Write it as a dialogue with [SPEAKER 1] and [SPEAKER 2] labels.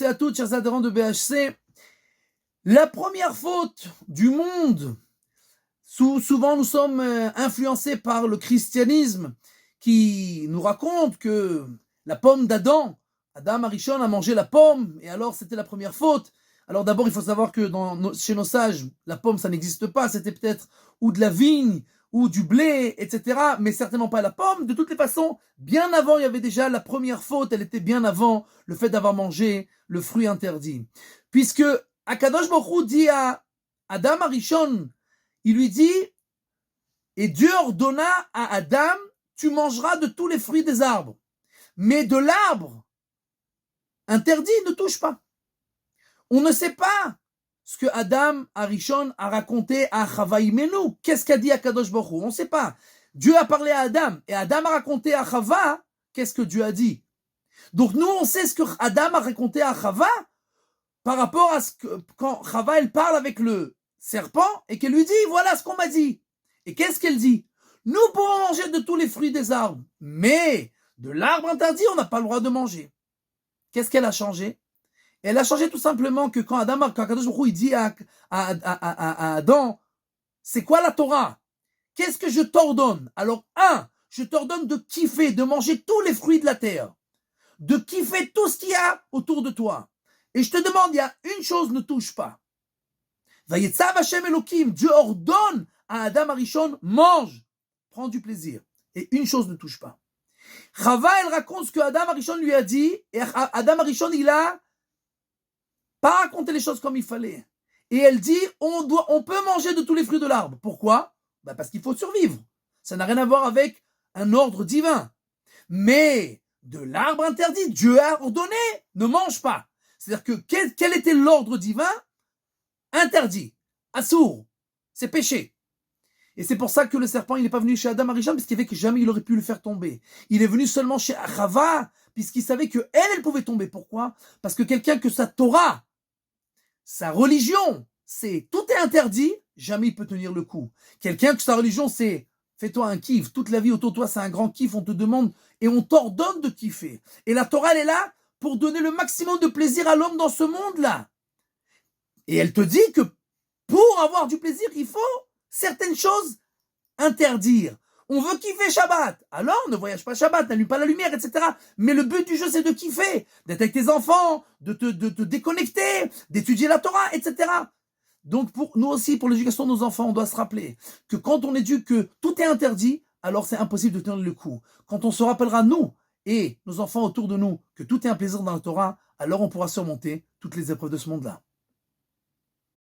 [SPEAKER 1] C'est à toutes, chers adhérents de BHC. La première faute du monde, souvent nous sommes influencés par le christianisme qui nous raconte que la pomme d'Adam, Adam Arishon a mangé la pomme et alors c'était la première faute. Alors d'abord il faut savoir que chez nos sages, la pomme ça n'existe pas, c'était peut-être ou de la vigne ou du blé, etc. Mais certainement pas la pomme. De toutes les façons, bien avant, il y avait déjà la première faute, elle était bien avant le fait d'avoir mangé le fruit interdit. Puisque Akadosh Baruch Hu dit à Adam Arishon, il lui dit, et Dieu ordonna à Adam, tu mangeras de tous les fruits des arbres. Mais de l'arbre interdit, ne touche pas. On ne sait pas ce que Adam Arishon a raconté à Chava Imenu. Qu'est-ce qu'a dit Akadosh Baruch Hu? On ne sait pas. Dieu a parlé à Adam et Adam a raconté à Chava qu'est-ce que Dieu a dit. Donc nous, on sait ce que Adam a raconté à Chava par rapport à ce que quand Chava elle parle avec le serpent et qu'elle lui dit voilà ce qu'on m'a dit. Et qu'est-ce qu'elle dit? Nous pouvons manger de tous les fruits des arbres, mais de l'arbre interdit, on n'a pas le droit de manger. Qu'est-ce qu'elle a changé? Elle a changé tout simplement que quand Akadosh Baruch Hu il dit à Adam, c'est quoi la Torah? Qu'est-ce que je t'ordonne? Alors, je t'ordonne de kiffer, de manger tous les fruits de la terre, de kiffer tout ce qu'il y a autour de toi. Et je te demande, il y a une chose, ne touche pas. Vayetzav Hashem Elokim, Dieu ordonne à Adam Arishon, mange, prends du plaisir. Et une chose ne touche pas. Chava, elle raconte ce que Adam Arishon lui a dit, et Adam Arishon, il a pas raconter les choses comme il fallait. Et elle dit, on peut manger de tous les fruits de l'arbre. Pourquoi? Parce qu'il faut survivre. Ça n'a rien à voir avec un ordre divin. Mais de l'arbre interdit, Dieu a ordonné, ne mange pas. C'est-à-dire que quel était l'ordre divin? Interdit. Assour. C'est péché. Et c'est pour ça que le serpent, il n'est pas venu chez Adam Arishon, parce qu'il savait que jamais il aurait pu le faire tomber. Il est venu seulement chez Chava, puisqu'il savait que elle pouvait tomber. Pourquoi? Parce que quelqu'un que sa Torah, sa religion, c'est tout est interdit, jamais il peut tenir le coup. Quelqu'un que sa religion, c'est fais-toi un kiff, toute la vie autour de toi, c'est un grand kiff, on te demande et on t'ordonne de kiffer. Et la Torah, elle est là pour donner le maximum de plaisir à l'homme dans ce monde-là. Et elle te dit que pour avoir du plaisir, il faut certaines choses interdire. On veut kiffer Shabbat. Alors, ne voyage pas Shabbat, n'allume pas la lumière, etc. Mais le but du jeu, c'est de kiffer, d'être avec tes enfants, de te déconnecter, d'étudier la Torah, etc. Donc, pour nous aussi, pour l'éducation de nos enfants, on doit se rappeler que quand on éduque que tout est interdit, alors c'est impossible de tenir le coup. Quand on se rappellera, nous et nos enfants autour de nous, que tout est un plaisir dans la Torah, alors on pourra surmonter toutes les épreuves de ce monde-là.